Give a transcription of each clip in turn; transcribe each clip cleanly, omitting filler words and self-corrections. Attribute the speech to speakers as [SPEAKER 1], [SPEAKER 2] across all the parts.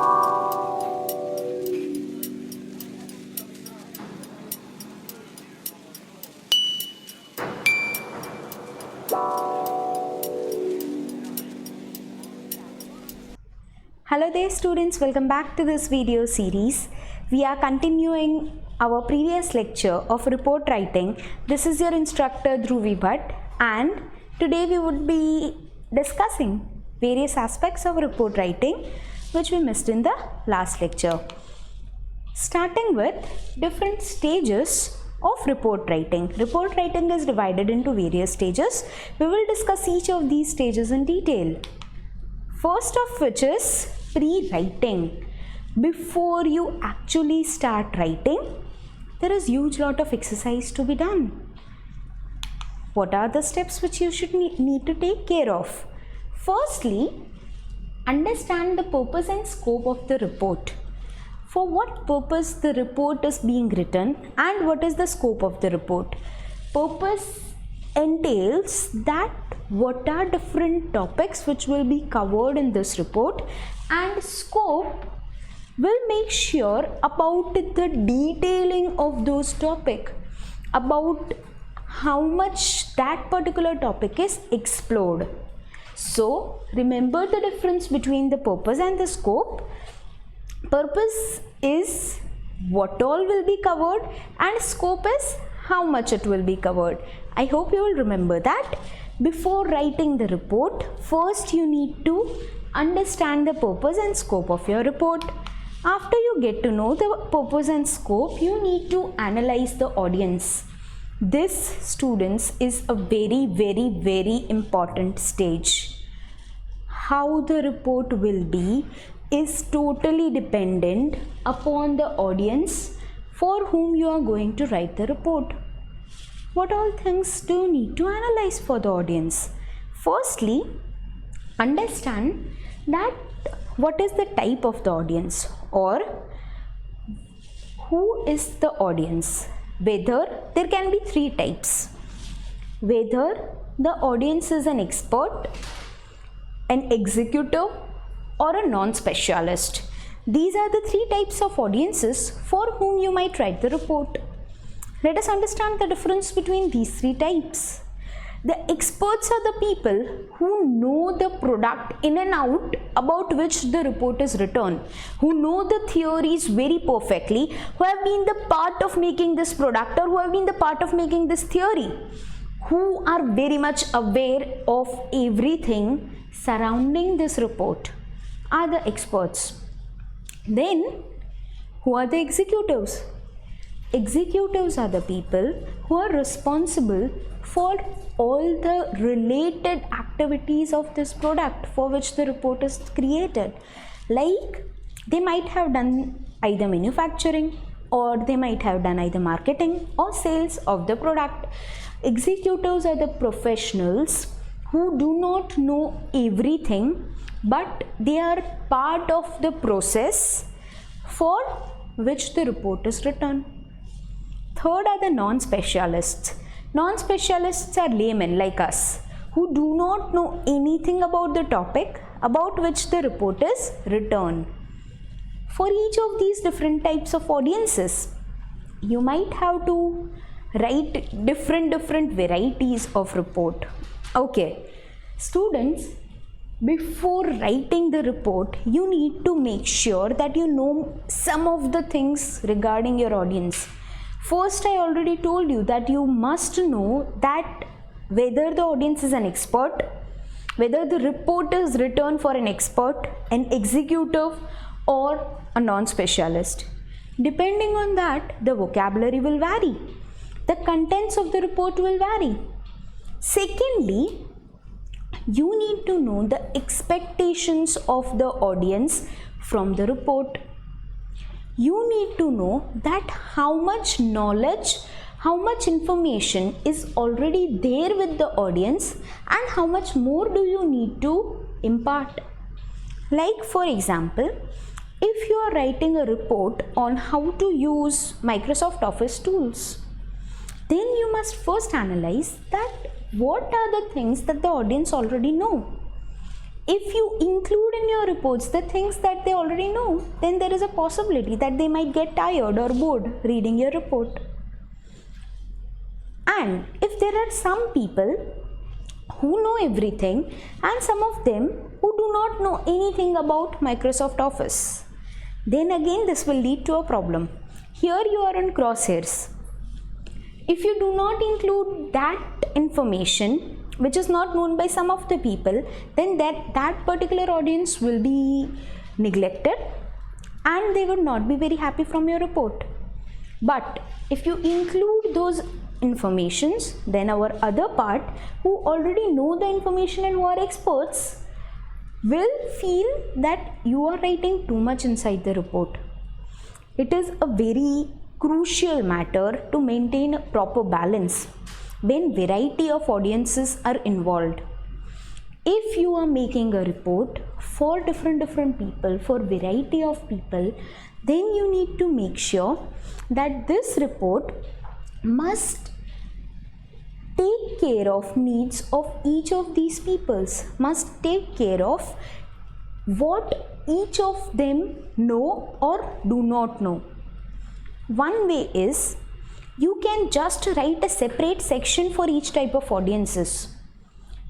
[SPEAKER 1] Hello there students, welcome back to this video series. We are continuing our previous lecture of report writing. This is your instructor Dhruvi Bhatt, and today we would be discussing various aspects of report writing which we missed in the last lecture. Starting with different stages of report writing. Report writing is divided into various stages. We will discuss each of these stages in detail. First of which is pre-writing. Before you actually start writing, there is huge lot of exercise to be done. What are the steps which you should need to take care of? Firstly, understand the purpose and scope of the report. For what purpose the report is being written and what is the scope of the report. Purpose entails that what are different topics which will be covered in this report, and scope will make sure about the detailing of those topics, about how much that particular topic is explored. So remember the difference between the purpose and the scope. Purpose is what all will be covered and scope is how much it will be covered. I hope you will remember that. Before writing the report, first you need to understand the purpose and scope of your report. After you get to know the purpose and scope, you need to analyze the audience. This, students, is a very important stage. How the report will be is totally dependent upon the audience for whom you are going to write the report. What all things do you need to analyze for the audience? Firstly, understand that what is the type of the audience, or who is the audience. Whether there can be three types. Whether the audience is an expert, an executive, or a non-specialist. These are the three types of audiences for whom you might write the report. Let us understand the difference between these three types. The experts are the people who know the product in and out about which the report is written, who know the theories very perfectly, who have been the part of making this product or who have been the part of making this theory, who are very much aware of everything surrounding this report, are the experts. Then, who are the executives? Executives are the people who are responsible for all the related activities of this product for which the report is created. Like, they might have done either manufacturing, or they might have done either marketing or sales of the product. Executives are the professionals who do not know everything, but they are part of the process for which the report is written. Third are the non-specialists. Non-specialists are laymen like us who do not know anything about the topic about which the report is written. For each of these different types of audiences, you might have to write different varieties of report. Okay, students, before writing the report, you need to make sure that you know some of the things regarding your audience. First, I already told you that you must know that whether the audience is an expert, whether the report is written for an expert, an executive, or a non-specialist. Depending on that, the vocabulary will vary. The contents of the report will vary. Secondly, you need to know the expectations of the audience from the report. You need to know that how much knowledge, how much information is already there with the audience and how much more do you need to impart. Like, for example, if you are writing a report on how to use Microsoft Office tools, then you must first analyze that what are the things that the audience already know. if you include in your reports the things that they already know, then there is a possibility that they might get tired or bored reading your report. And if there are some people who know everything and some of them who do not know anything about Microsoft Office, then again this will lead to a problem. Here you are on crosshairs. If you do not include that information which is not known by some of the people, then that particular audience will be neglected and they would not be very happy from your report. But if you include those informations, then our other part who already know the information and who are experts will feel that you are writing too much inside the report. It is a very crucial matter to maintain a proper balance when variety of audiences are involved. If you are making a report for different people, for variety of people, then you need to make sure that this report must take care of needs of each of these peoples, must take care of what each of them know or do not know. One way is you can just write a separate section for each type of audiences.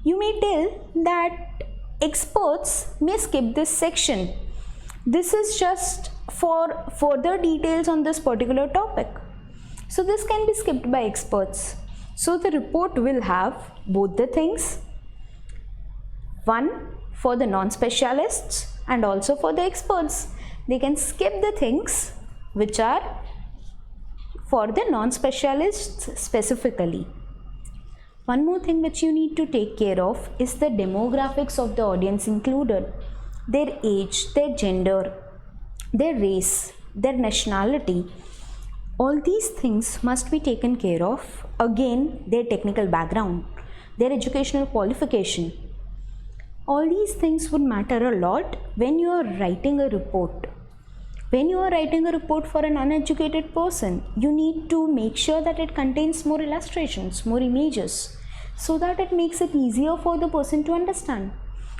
[SPEAKER 1] You may tell that experts may skip this section. This is just for further details on this particular topic. So this can be skipped by experts. So the report will have both the things, one for the non-specialists and also for the experts. They can skip the things which are for the non-specialists specifically. One more thing which you need to take care of is the demographics of the audience included. Their age, their gender, their race, their nationality. All these things must be taken care of. Again, their technical background, their educational qualification. All these things would matter a lot when you are writing a report. When you are writing a report for an uneducated person, you need to make sure that it contains more illustrations, more images, so that it makes it easier for the person to understand.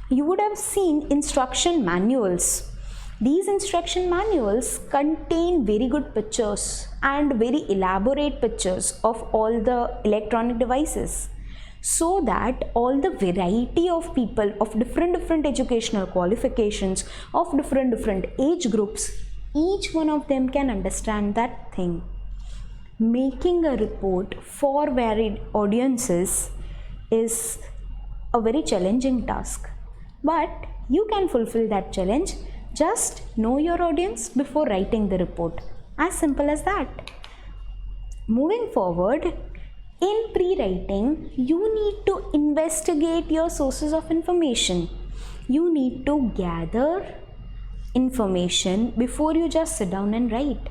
[SPEAKER 1] You would have seen instruction manuals. These instruction manuals contain very good pictures and very elaborate pictures of all the electronic devices, so that all the variety of people of different educational qualifications, of different age groups, each one of them can understand that thing. Making a report for varied audiences is a very challenging task, but you can fulfill that challenge. Just know your audience before writing the report. As simple as that. Moving forward, in pre-writing, you need to investigate your sources of information. You need to gather information before you just sit down and write.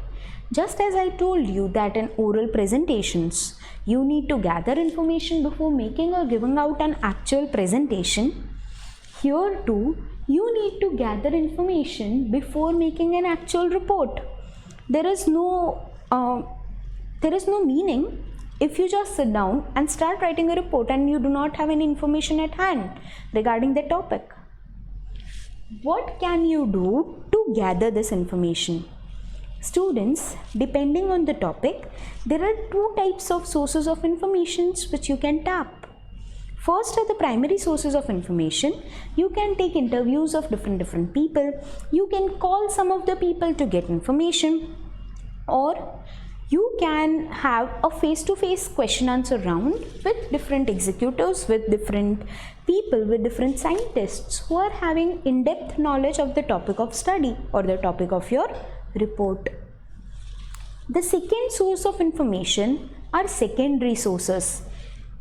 [SPEAKER 1] Just as I told you that in oral presentations, you need to gather information before making or giving out an actual presentation. Here too, you need to gather information before making an actual report. There is no meaning if you just sit down and start writing a report and you do not have any information at hand regarding the topic. What can you do to gather this information? Students, depending on the topic, there are two types of sources of information which you can tap. First are the primary sources of information. You can take interviews of different people. You can call some of the people to get information, or you can have a face-to-face question-answer round with different executives, with different people, with different scientists who are having in-depth knowledge of the topic of study or the topic of your report. The second source of information are secondary sources.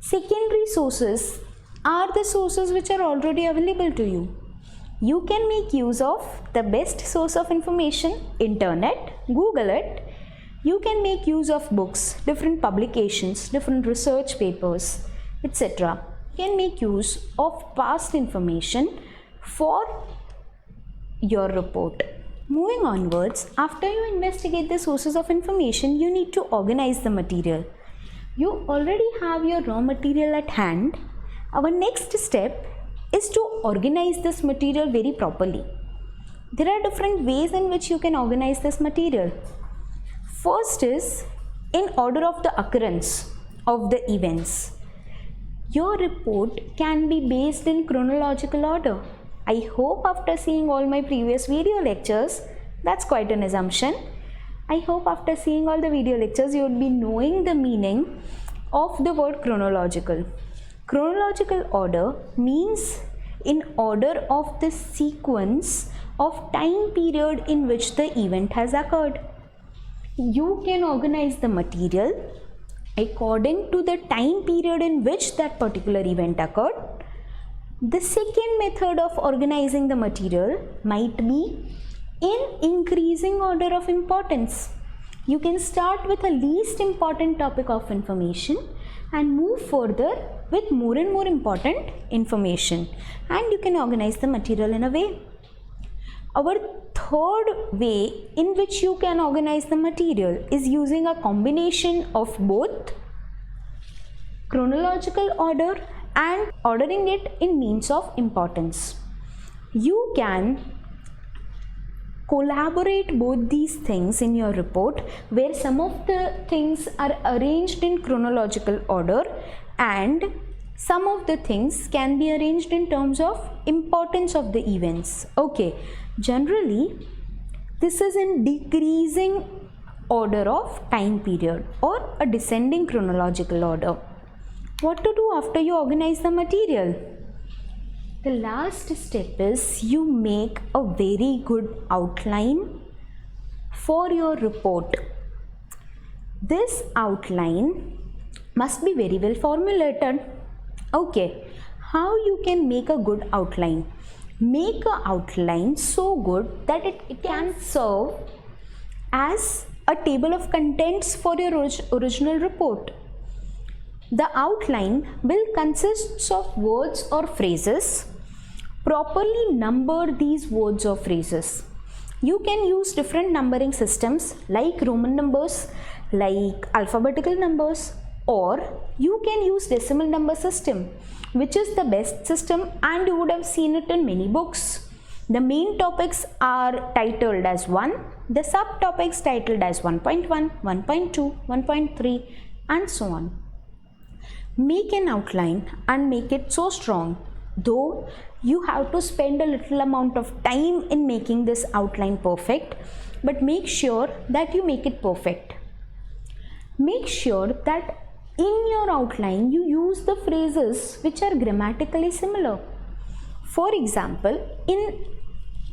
[SPEAKER 1] Secondary sources are the sources which are already available to you. You can make use of the best source of information, internet, Google it. You can make use of books, different publications, different research papers, etc. You can make use of past information for your report. Moving onwards, after you investigate the sources of information, you need to organize the material. You already have your raw material at hand. Our next step is to organize this material very properly. There are different ways in which you can organize this material. First is in order of the occurrence of the events. Your report can be based in chronological order. I hope after seeing all my previous video lectures, that's quite an assumption. I hope after seeing all the video lectures, you would be knowing the meaning of the word chronological. Chronological order means in order of the sequence of time period in which the event has occurred. You can organize the material according to the time period in which that particular event occurred. The second method of organizing the material might be in increasing order of importance. You can start with a least important topic of information and move further with more and more important information, and you can organize the material in a way. Our third way in which you can organize the material is using a combination of both chronological order and ordering it in means of importance. You can collaborate both these things in your report, where some of the things are arranged in chronological order and some of the things can be arranged in terms of importance of the events. Okay, generally this is in decreasing order of time period or a descending chronological order. What to do after you organize the material? The last step is you make a very good outline for your report. This outline must be very well formulated. Okay, how you can make a good outline? Make an outline so good that it can serve as a table of contents for your original report. The outline will consist of words or phrases. Properly number these words or phrases. You can use different numbering systems like Roman numbers, like alphabetical numbers, or you can use decimal number system, which is the best system, and you would have seen it in many books. The main topics are titled as 1, the subtopics titled as 1.1, 1.2, 1.3 and so on. Make an outline and make it so strong, though you have to spend a little amount of time in making this outline perfect, but make sure that you make it perfect. Make sure that in your outline you use the phrases which are grammatically similar. For example, in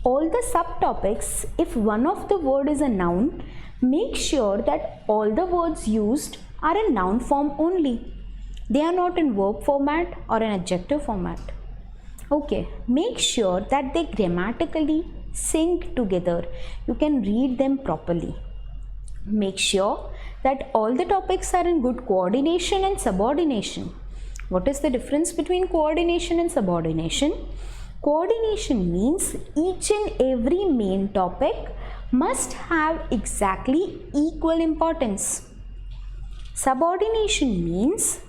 [SPEAKER 1] all the subtopics, if one of the word is a noun, make sure that all the words used are in noun form only. They are not in verb format or an adjective format. Okay, make sure that they grammatically sync together. You can read them properly. Make sure that all the topics are in good coordination and subordination. What is the difference between coordination and subordination? Coordination means each and every main topic must have exactly equal importance. Subordination means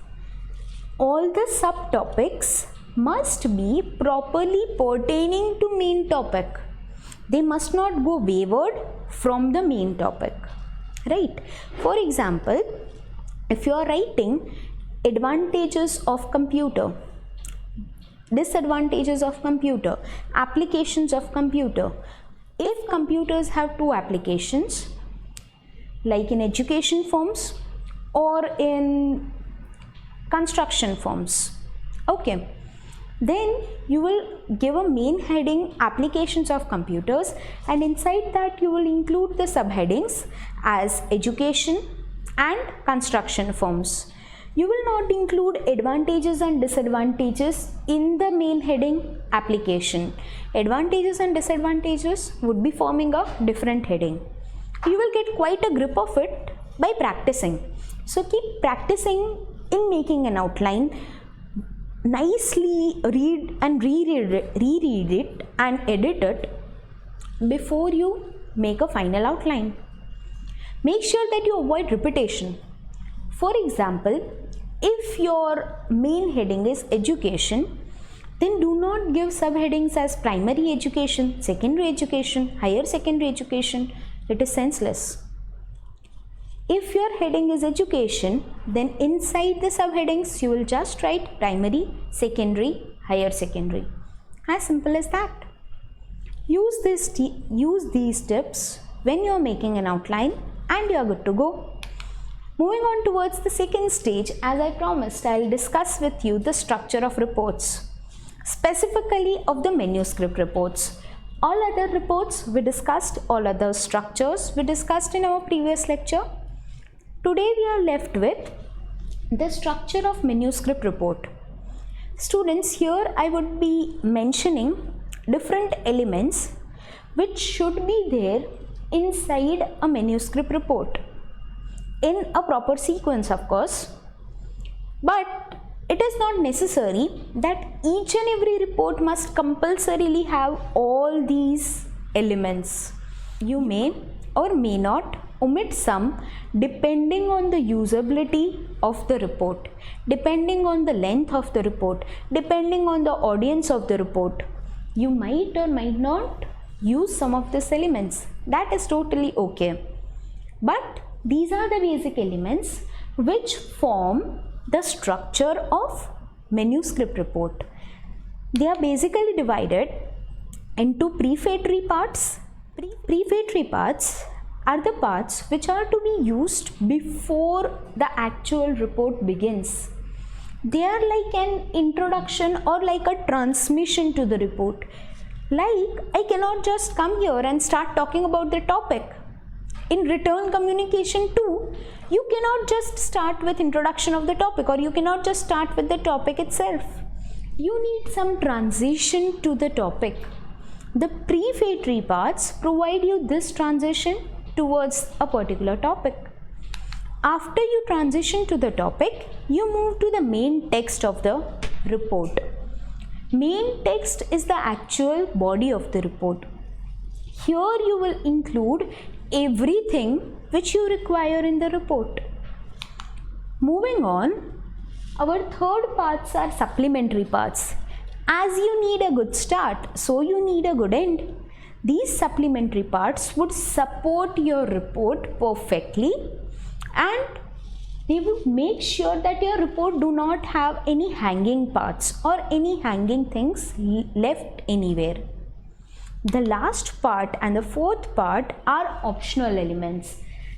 [SPEAKER 1] all the subtopics must be properly pertaining to main topic. They must not go wayward from the main topic, right? For example, if you are writing advantages of computer, disadvantages of computer, applications of computer, if computers have two applications, like in education forms or in construction forms, okay, then you will give a main heading applications of computers, and inside that you will include the subheadings as education and construction forms. You will not include advantages and disadvantages in the main heading application. Advantages and disadvantages would be forming a different heading. You will get quite a grip of it by practicing. So keep practicing in making an outline. Nicely read and reread it and edit it before you make a final outline. Make sure that you avoid repetition. For example, if your main heading is education, then do not give subheadings as primary education, secondary education, higher secondary education. It is senseless. If your heading is education, then inside the subheadings you will just write primary, secondary, higher secondary. As simple as that. Use these tips when you are making an outline and you are good to go. Moving on towards the second stage, as I promised, I will discuss with you the structure of reports, specifically of the manuscript reports. All other reports we discussed, all other structures we discussed in our previous lecture. Today we are left with the structure of manuscript report. Students, here I would be mentioning different elements which should be there inside a manuscript report in a proper sequence, of course, but it is not necessary that each and every report must compulsorily have all these elements. You may or may not omit some depending on the usability of the report, depending on the length of the report, depending on the audience of the report. You might or might not use some of these elements. That is totally okay. But these are the basic elements which form the structure of manuscript report. They are basically divided into prefatory parts. Prefatory parts are the parts which are to be used before the actual report begins. They are like an introduction or like a transmission to the report. Like, I cannot just come here and start talking about the topic. In written communication too, you cannot just start with introduction of the topic, or you cannot just start with the topic itself. You need some transition to the topic. The prefatory parts provide you this transition towards a particular topic. After you transition to the topic, you move to the main text of the report. Main text is the actual body of the report. Here you will include everything which you require in the report. Moving on, our third parts are supplementary parts. As you need a good start, so you need a good end. These supplementary parts would support your report perfectly, and they would make sure that your report do not have any hanging parts or any hanging things left anywhere. The last part and the fourth part are optional elements.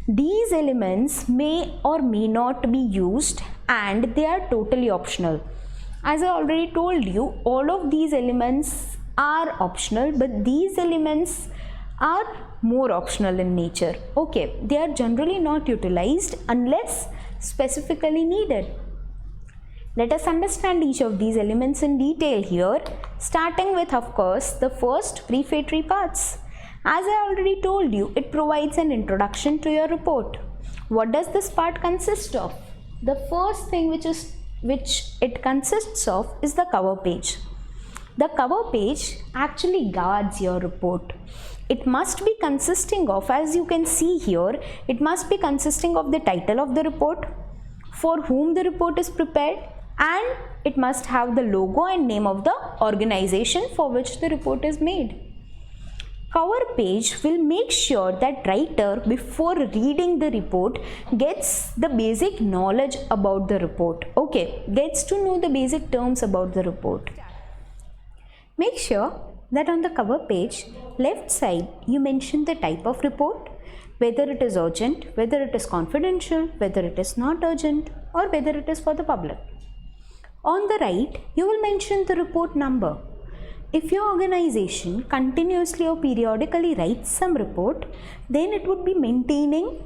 [SPEAKER 1] These elements may or may not be used, and they are totally optional. As I already told you, all of these elements are optional, but these elements are more optional in nature. Okay, they are generally not utilized unless specifically needed. Let us understand each of these elements in detail here, starting with, of course, the first prefatory parts. As I already told you, it provides an introduction to your report. What does this part consist of? The first thing which it consists of is the cover page. The cover page actually guards your report. It must be consisting of, as you can see here, it must be consisting of the title of the report, for whom the report is prepared, and it must have the logo and name of the organization for which the report is made. Cover page will make sure that writer, before reading the report, gets the basic knowledge about the report. Okay, gets to know the basic terms about the report. Make sure that on the cover page, left side, you mention the type of report, whether it is urgent, whether it is confidential, whether it is not urgent, or whether it is for the public. On the right, you will mention the report number. If your organization continuously or periodically writes some report, then it would be maintaining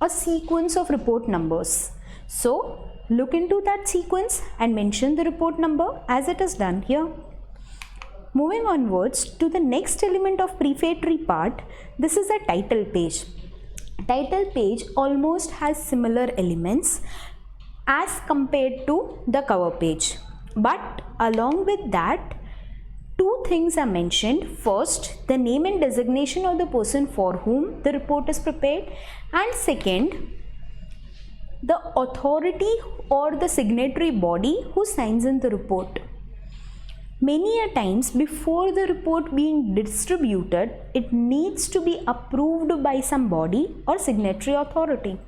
[SPEAKER 1] a sequence of report numbers. So, look into that sequence and mention the report number as it is done here. Moving onwards to the next element of prefatory part, this is a title page. Title page almost has similar elements as compared to the cover page. But along with that, two things are mentioned. First, the name and designation of the person for whom the report is prepared, and second, the authority or the signatory body who signs in the report. Many a times before the report being distributed, it needs to be approved by some body or signatory authority.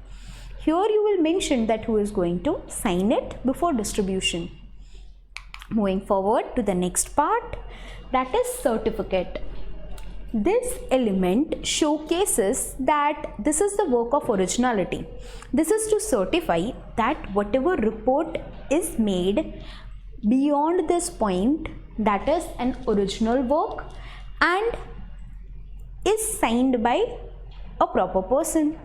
[SPEAKER 1] Here you will mention that who is going to sign it before distribution. Moving forward to the next part, that is certificate. This element showcases that this is the work of originality. This is to certify that whatever report is made beyond this point, that is an original work and is signed by a proper person.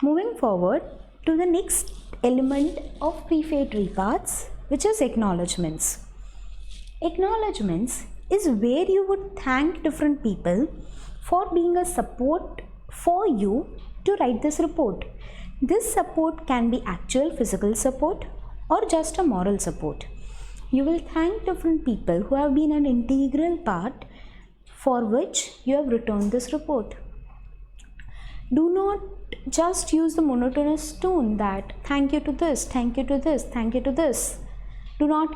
[SPEAKER 1] Moving forward to the next element of prefatory parts, which is acknowledgements. Acknowledgements is where you would thank different people for being a support for you to write this report. This support can be actual physical support or just a moral support. You will thank different people who have been an integral part for which you have returned this report. Do not just use the monotonous tone that thank you to this, thank you to this, thank you to this. Do not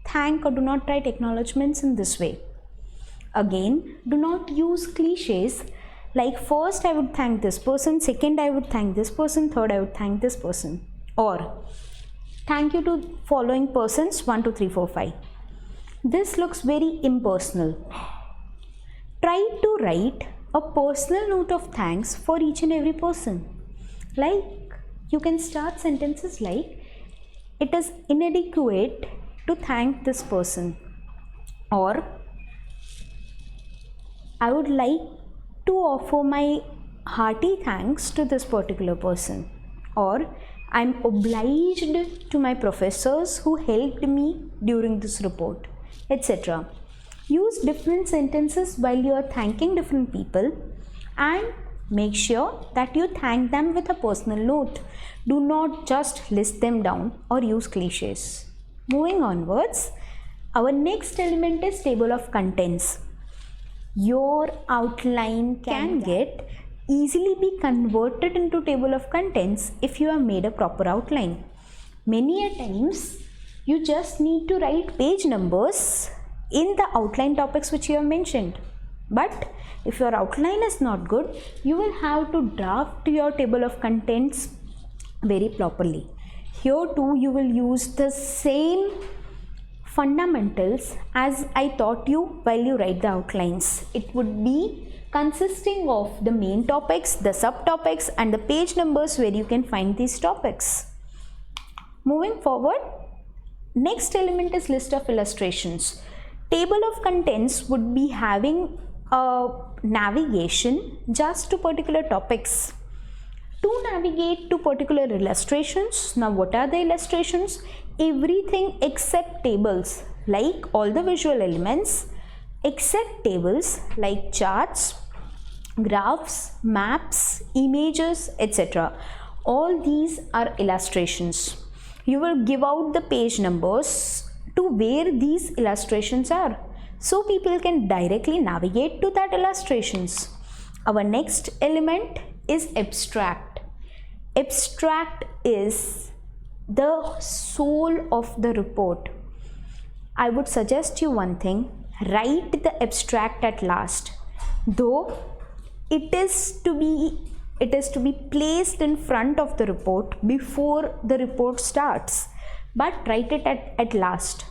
[SPEAKER 1] thank or do not write acknowledgements in this way. Again, do not use cliches like first I would thank this person, second I would thank this person, third I would thank this person, or thank you to following persons 1, 2, 3, 4, 5. This looks very impersonal. Try to write a personal note of thanks for each and every person. Like you can start sentences like it is inadequate to thank this person, or I would like to offer my hearty thanks to this particular person, or I am obliged to my professors who helped me during this report, etc. Use different sentences while you are thanking different people and make sure that you thank them with a personal note. Do not just list them down or use cliches. Moving onwards, our next element is table of contents. Your outline can get easily be converted into table of contents if you have made a proper outline. Many a times you just need to write page numbers in the outline topics which you have mentioned. But if your outline is not good, you will have to draft your table of contents very properly. Here too you will use the same fundamentals as I taught you while you write the outlines. It would be consisting of the main topics, the subtopics and the page numbers where you can find these topics. Moving forward, next element is list of illustrations. Table of contents would be having a navigation just to particular topics. To navigate to particular illustrations, now what are the illustrations? Everything except tables, like all the visual elements, except tables like charts, graphs, maps, images, etc. All these are illustrations. You will give out the page numbers to where these illustrations are, so people can directly navigate to that illustrations. Our next element is abstract. Abstract is the soul of the report. I would suggest you one thing, write the abstract at last, though it is to be placed in front of the report before the report starts, but write it at last,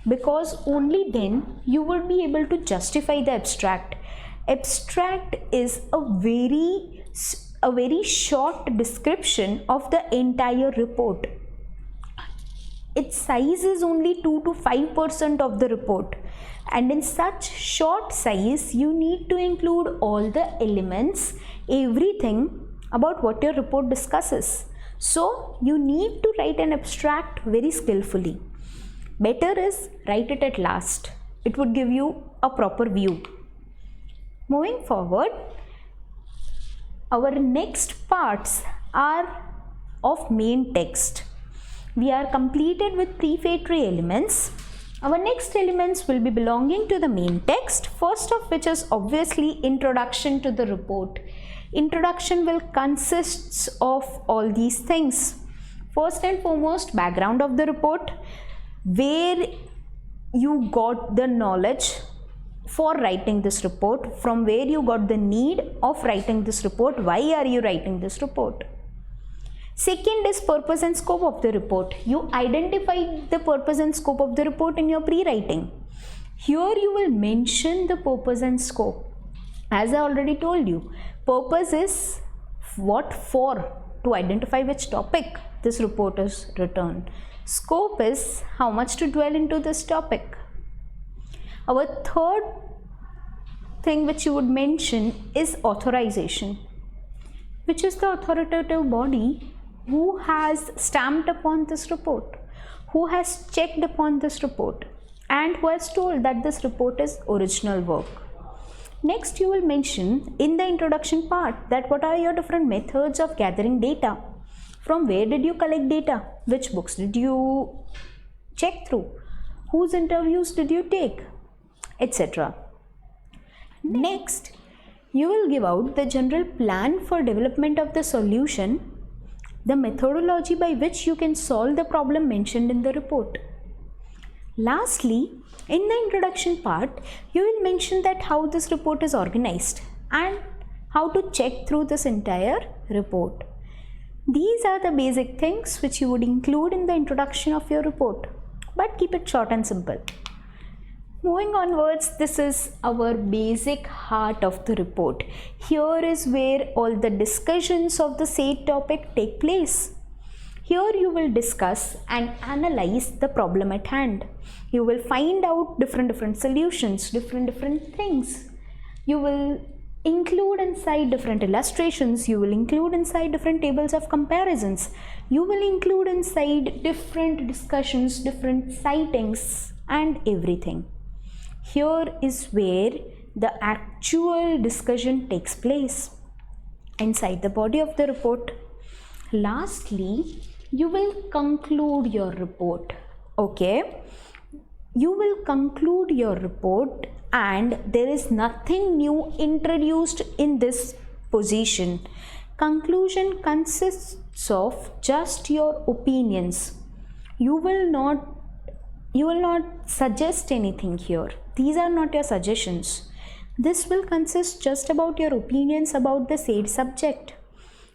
[SPEAKER 1] because only then you will be able to justify the abstract. Abstract is a very short description of the entire report. Its size is only 2 to 5% of the report, and in such short size you need to include all the elements, everything about what your report discusses. So you need to write an abstract very skillfully. Better is write it at last. It would give you a proper view. Moving forward, our next parts are of main text. We are completed with prefatory elements. Our next elements will be belonging to the main text, first of which is obviously introduction to the report. Introduction will consist of all these things. First and foremost, background of the report, where you got the knowledge for writing this report, from where you got the need of writing this report, why are you writing this report. Second is purpose and scope of the report. You identified the purpose and scope of the report in your pre-writing. Here you will mention the purpose and scope. As I already told you, purpose is what for, to identify which topic this report is written. Scope is how much to dwell into this topic. Our third thing which you would mention is authorization, which is the authoritative body who has stamped upon this report, who has checked upon this report, and who has told that this report is original work. Next, you will mention in the introduction part that what are your different methods of gathering data. From where did you collect data? Which books did you check through? Whose interviews did you take? Etc. Next, you will give out the general plan for development of the solution, the methodology by which you can solve the problem mentioned in the report. Lastly, in the introduction part, you will mention that how this report is organized and how to check through this entire report. These are the basic things which you would include in the introduction of your report, but keep it short and simple. Moving onwards, this is our basic heart of the report. Here is where all the discussions of the said topic take place. Here you will discuss and analyze the problem at hand. You will find out different solutions, different things. You will include inside different illustrations. You will include inside different tables of comparisons. You will include inside different discussions, different citings and everything. Here is where the actual discussion takes place inside the body of the report. Lastly, you will conclude your report. Okay, you will conclude your report and there is nothing new introduced in this position. Conclusion consists of just your opinions. You will not suggest anything here. These are not your suggestions. This will consist just about your opinions about the said subject.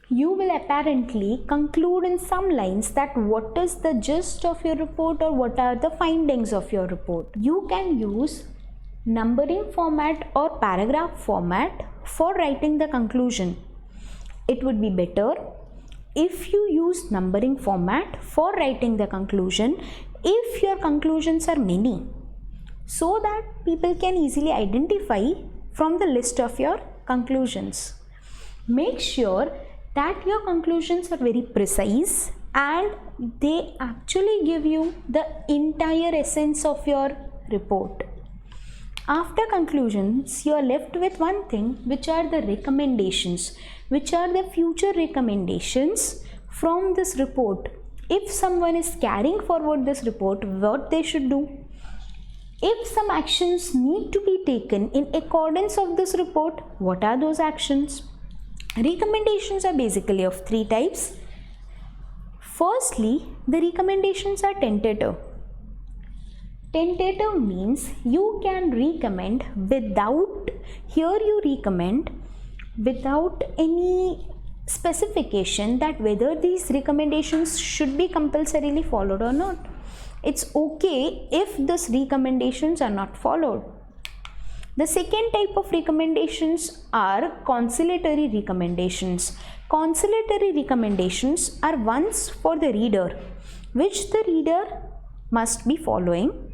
[SPEAKER 1] You will apparently conclude in some lines that what is the gist of your report or what are the findings of your report. You can use numbering format or paragraph format for writing the conclusion. It would be better if you use numbering format for writing the conclusion if your conclusions are many, so that people can easily identify from the list of your conclusions. Make sure that your conclusions are very precise and they actually give you the entire essence of your report. After conclusions, you are left with one thing, which are the recommendations, which are the future recommendations from this report. If someone is carrying forward this report, what they should do? If some actions need to be taken in accordance of this report, what are those actions? Recommendations are basically of three types. Firstly, the recommendations are tentative. Tentative means you can recommend without, here you recommend without any specification that whether these recommendations should be compulsorily followed or not. It's okay if these recommendations are not followed. The second type of recommendations are conciliatory recommendations. Conciliatory recommendations are ones for the reader, which the reader must be following.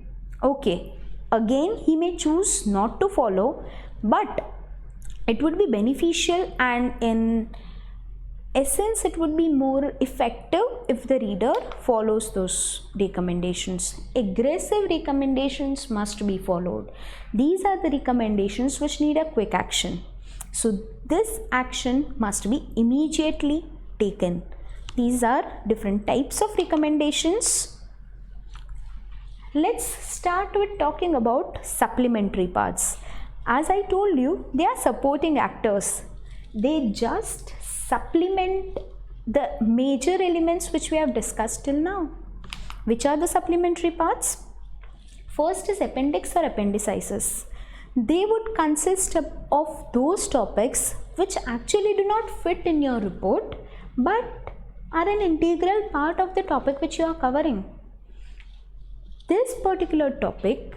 [SPEAKER 1] Okay, again he may choose not to follow, but it would be beneficial and in essence it would be more effective if the reader follows those recommendations. Aggressive recommendations must be followed. These are the recommendations which need a quick action. So this action must be immediately taken. These are different types of recommendations. Let's start with talking about supplementary parts. As I told you, they are supporting actors. They just supplement the major elements which we have discussed till now. Which are the supplementary parts? First is appendix or appendicitis. They would consist of those topics which actually do not fit in your report but are an integral part of the topic which you are covering. This particular topic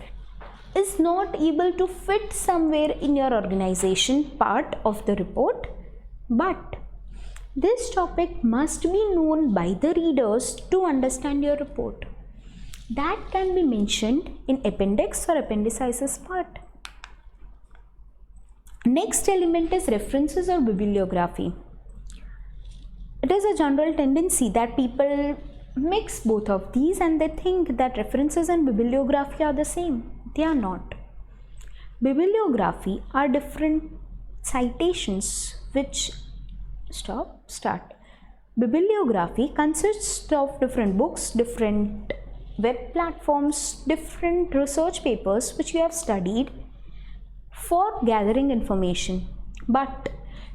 [SPEAKER 1] is not able to fit somewhere in your organization part of the report, but this topic must be known by the readers to understand your report. That can be mentioned in appendix or appendicitis part. Next element is references or bibliography. It is a general tendency that people mix both of these and they think that references and bibliography are the same. They are not. Bibliography are different citations which Bibliography consists of different books, different web platforms, different research papers which you have studied for gathering information, but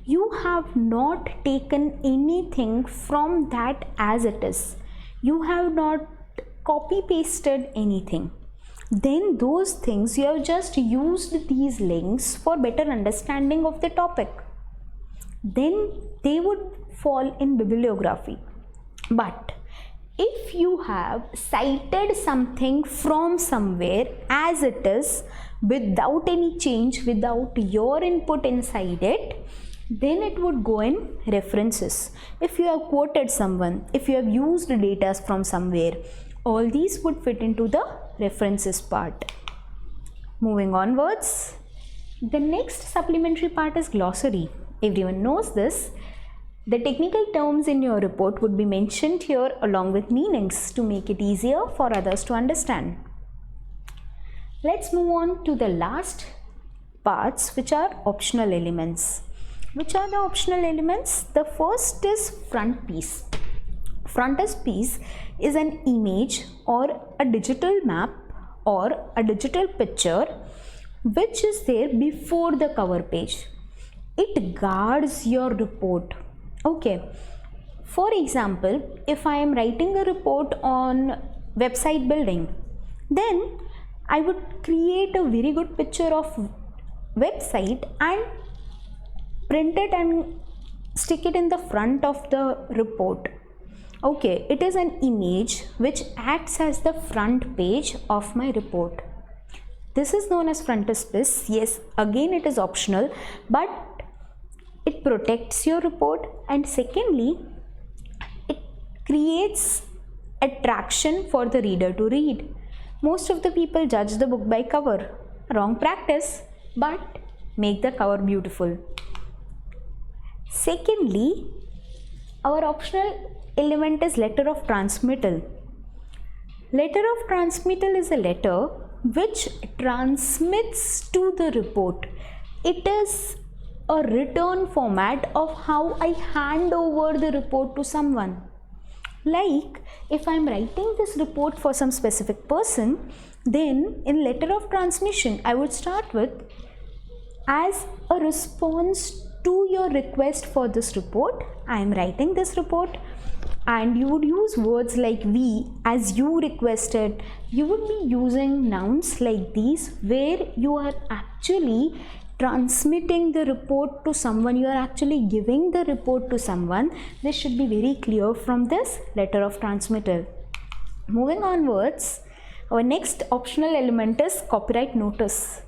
[SPEAKER 1] you have not taken anything from that as it is. You have not copy pasted anything. Then those things you have just used these links for better understanding of the topic. Then they would fall in bibliography. But if you have cited something from somewhere as it is without any change, without your input inside it, then it would go in references. If you have quoted someone, if you have used data from somewhere, all these would fit into the references part. Moving onwards, the next supplementary part is glossary. Everyone knows this. The technical terms in your report would be mentioned here along with meanings to make it easier for others to understand. Let's move on to the last parts, which are optional elements. Which are the optional elements? The first is frontispiece. Frontispiece is an image or a digital map or a digital picture which is there before the cover page. It guards your report. Okay, for example, if I am writing a report on website building, then I would create a very good picture of website and print it and stick it in the front of the report. Okay, it is an image which acts as the front page of my report. This is known as frontispiece. Yes, again it is optional, but it protects your report, and secondly, it creates attraction for the reader to read. Most of the people judge the book by cover. Wrong practice, but make the cover beautiful. Secondly, our optional element is letter of transmittal. Letter of transmittal is a letter which transmits to the report. It is a written format of how I hand over the report to someone. Like if I am writing this report for some specific person, then in letter of transmission I would start with, as a response to your request for this report, I am writing this report, and you would use words like we as you requested. You would be using nouns like these where you are actually transmitting the report to someone, you are actually giving the report to someone. This should be very clear from this letter of transmittal. Moving onwards, our next optional element is copyright notice.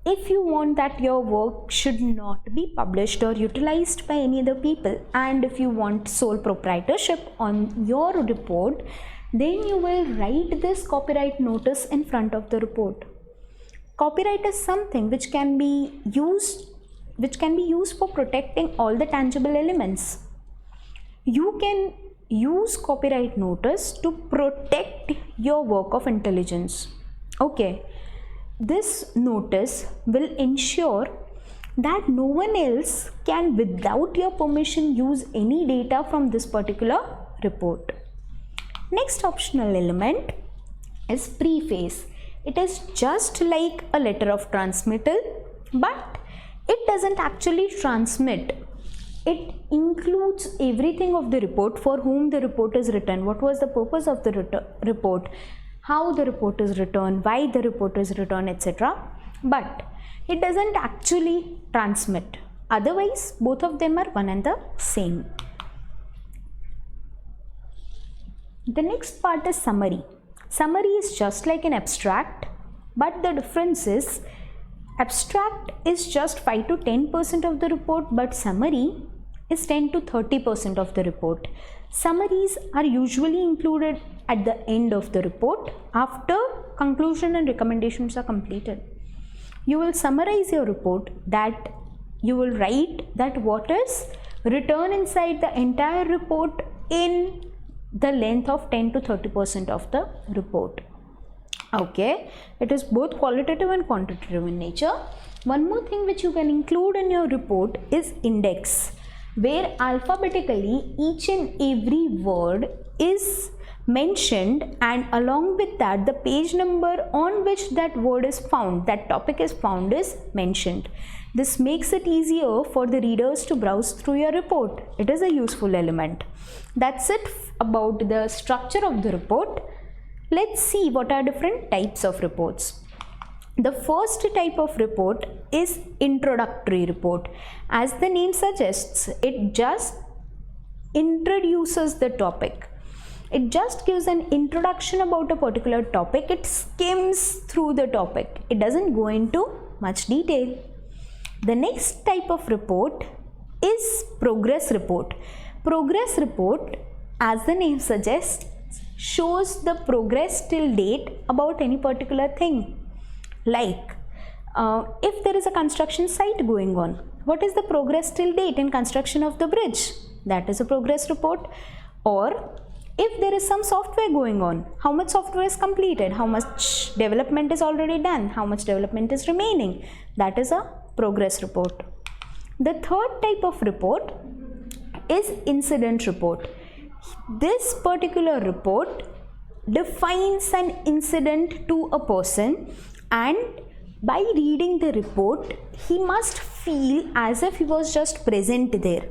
[SPEAKER 1] If you want that your work should not be published or utilized by any other people, and if you want sole proprietorship on your report, then you will write this copyright notice in front of the report. Copyright is something which can be used for protecting all the tangible elements. You can use copyright notice to protect your work of intelligence. Okay, this notice will ensure that no one else can without your permission use any data from this particular report. Next optional element is preface. It is just like a letter of transmittal, but it doesn't actually transmit. It includes everything of the report, for whom the report is written, what was the purpose of the report, how the report is written, why the report is written, etc. But it doesn't actually transmit. Otherwise, both of them are one and the same. The next part is summary. Summary is just like an abstract, but the difference is abstract is just 5 to 10% of the report, but summary is 10 to 30% of the report. Summaries are usually included at the end of the report after conclusion and recommendations are completed. You will summarize your report, that you will write that what is written inside the entire report in the length of 10 to 30% of the report. Okay, it is both qualitative and quantitative in nature. One more thing which you can include in your report is index, where alphabetically each and every word is mentioned, and along with that the page number on which that word is found, that topic is found, is mentioned. This makes it easier for the readers to browse through your report. It is a useful element. That's it about the structure of the report. Let's see what are different types of reports. The first type of report is introductory report. As the name suggests, it just introduces the topic. It just gives an introduction about a particular topic. It skims through the topic. It doesn't go into much detail. The next type of report is progress report. Progress report, as the name suggests, shows the progress till date about any particular thing. Like if there is a construction site going on, what is the progress till date in construction of the bridge? That is a progress report. Or if there is some software going on, how much software is completed, how much development is already done, how much development is remaining, that is a progress report. The third type of report is incident report. This particular report defines an incident to a person, and by reading the report he must feel as if he was just present there.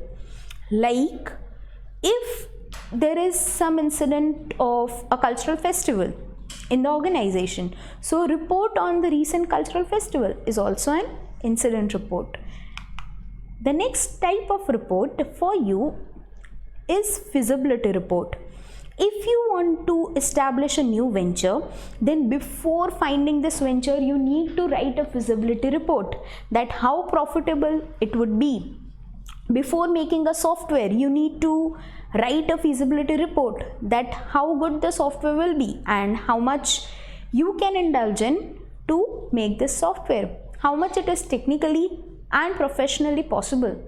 [SPEAKER 1] Like if there is some incident of a cultural festival in the organization, so report on the recent cultural festival is also an incident report. The next type of report for you is feasibility report. If you want to establish a new venture, then before finding this venture you need to write a feasibility report, that how profitable it would be. Before making a software, you need to write a feasibility report, that how good the software will be and how much you can indulge in to make this software, how much it is technically and professionally possible.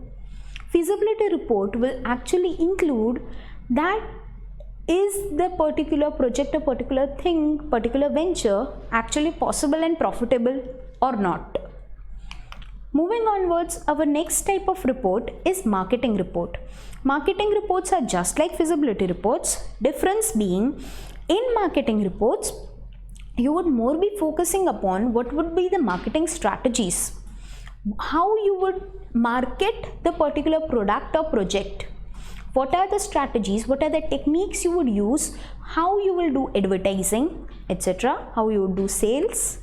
[SPEAKER 1] Feasibility report will actually include that is the particular project, a particular thing, particular venture actually possible and profitable or not. Moving onwards, our next type of report is marketing report. Marketing reports are just like feasibility reports. Difference being, in marketing reports, you would more be focusing upon what would be the marketing strategies, how you would market the particular product or project, what are the strategies, what are the techniques you would use, how you will do advertising, etc., how you would do sales.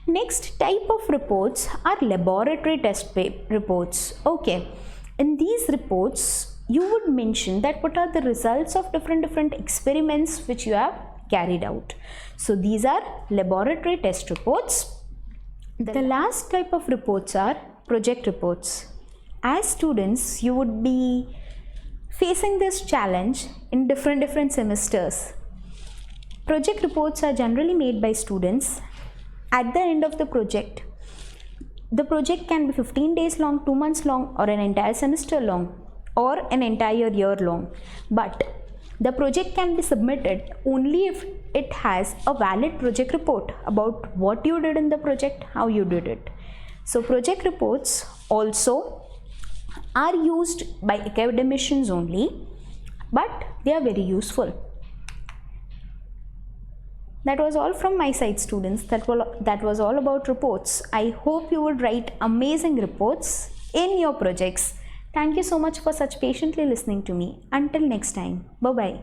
[SPEAKER 1] Next type of reports are laboratory test reports. Okay, in these reports you would mention that what are the results of different experiments which you have carried out. So these are laboratory test reports. The last type of reports are project reports. As students, you would be facing this challenge in different semesters. Project reports are generally made by students. At the end of the project can be 15 days long, 2 months long, or an entire semester long, or an entire year long. But the project can be submitted only if it has a valid project report about what you did in the project, how you did it. So project reports also are used by academicians only, but they are very useful. That was all from my side, students. That was all about reports. I hope you would write amazing reports in your projects. Thank you so much for such patiently listening to me. Until next time. Bye-bye.